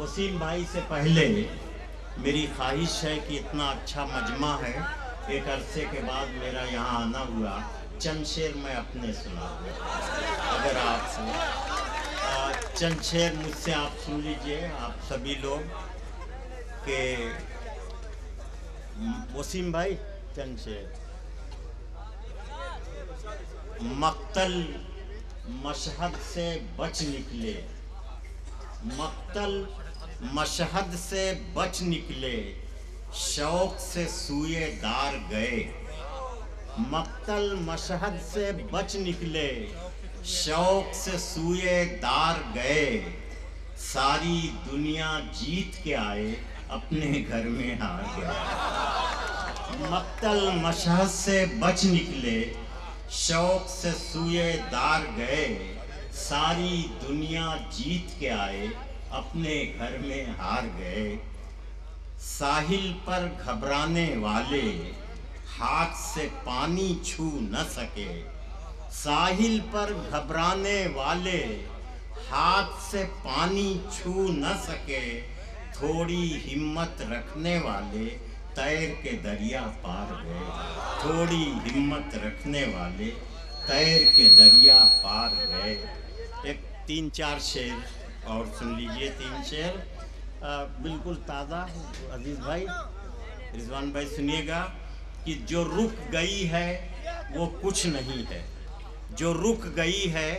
वसीम भाई से पहले मेरी ख्वाहिश है कि इतना अच्छा मजमा है, एक अरसे के बाद मेरा यहाँ आना हुआ, चंद शेर मैं अपने सुनाऊंगा। अगर आप चंद शेर मुझसे आप सुन लीजिए, आप सभी लोग के वसीम भाई चंद शेर। मक्तल मशहद से बच निकले, मक्तल मशहद से बच निकले, शौक से सूए दार गए। मक्तल मशहद से बच निकले, शौक से सूए दार गए। सारी दुनिया जीत के आए, अपने घर में हार गए। मक्तल मशहद से बच निकले, शौक से सूए दार गए। सारी दुनिया जीत के आए, अपने घर में हार गए। साहिल पर घबराने वाले हाथ से पानी छू न सके। साहिल पर घबराने वाले हाथ से पानी छू न सके। थोड़ी हिम्मत रखने वाले तैर के दरिया पार गए। थोड़ी हिम्मत रखने वाले तैर के दरिया पार गए। एक 3-4 शेर और सुन लीजिए, 3 शेर बिल्कुल ताज़ा। अजीज भाई, रिजवान भाई सुनिएगा कि जो रुक गई है वो कुछ नहीं है। जो रुक गई है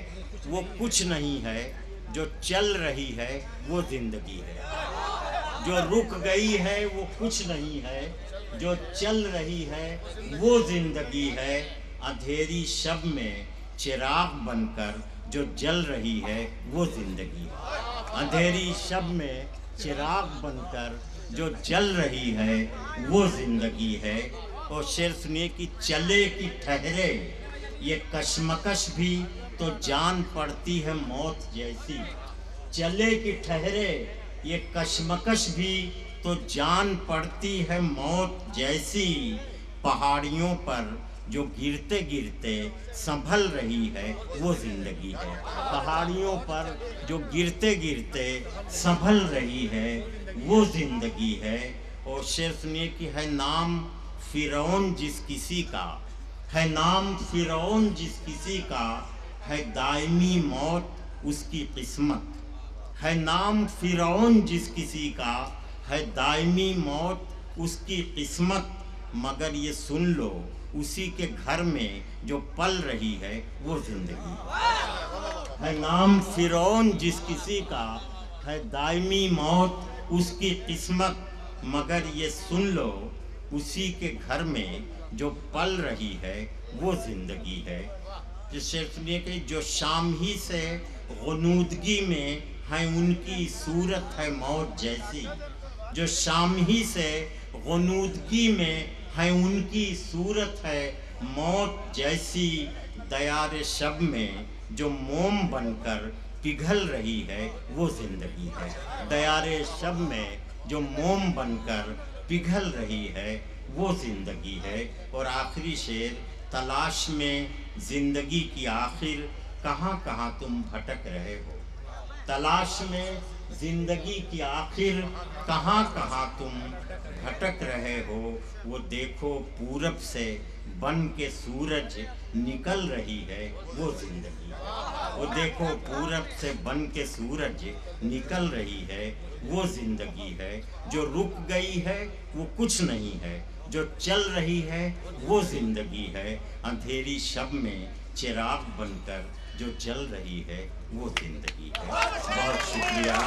वो कुछ नहीं है, जो चल रही है वो जिंदगी है। जो रुक गई है वो कुछ नहीं है, जो चल रही है वो जिंदगी है। अंधेरी शब में चिराग बनकर जो जल रही है वो जिंदगी है। अंधेरी शब में चिराग बनकर जो जल रही है वो जिंदगी है। और शेर सुनिए कि चले कि ठहरे ये कशमकश भी तो जान पड़ती है मौत जैसी। चले कि ठहरे ये कशमकश भी तो जान पड़ती है मौत जैसी। पहाड़ियों पर जो गिरते गिरते संभल रही है वो जिंदगी है। पहाड़ियों पर जो गिरते गिरते संभल रही है वो जिंदगी है। और शेर सुनिए कि है नाम फिरौन जिस किसी का, है नाम फिरौन जिस किसी का, है दायमी मौत उसकी किस्मत। है नाम फिरौन जिस किसी का, है दायमी मौत उसकी किस्मत। मगर ये सुन लो उसी के घर में जो पल रही है वो जिंदगी है। नाम फिरौन जिस किसी का, है दायमी मौत उसकी किस्मत। मगर ये सुन लो उसी के घर में जो पल रही है वो जिंदगी है। जिससे सुनिए कि जो शाम ही से गुनूदगी में है उनकी सूरत है मौत जैसी। जो शाम ही से गुनूदगी में है उनकी सूरत है मौत जैसी। दयारे शब में जो मोम बनकर पिघल रही है वो जिंदगी है। दयारे शब में जो मोम बनकर पिघल रही है वो जिंदगी है। और आखिरी शेर, तलाश में जिंदगी की आखिर कहाँ कहाँ तुम भटक रहे हो। तलाश में जिंदगी की आखिर कहाँ कहाँ तुम भटक रहे हो। वो देखो पूरब से बन के सूरज निकल रही है वो जिंदगी। वो देखो पूरब से बन के सूरज निकल रही है वो जिंदगी है। जो रुक गई है वो कुछ नहीं है, जो चल रही है वो जिंदगी है। अंधेरी शब में चिराग बनकर जो जल रही है वो जिंदगी है। बहुत शुक्रिया,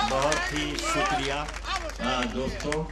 बहुत ही शुक्रिया दोस्तों।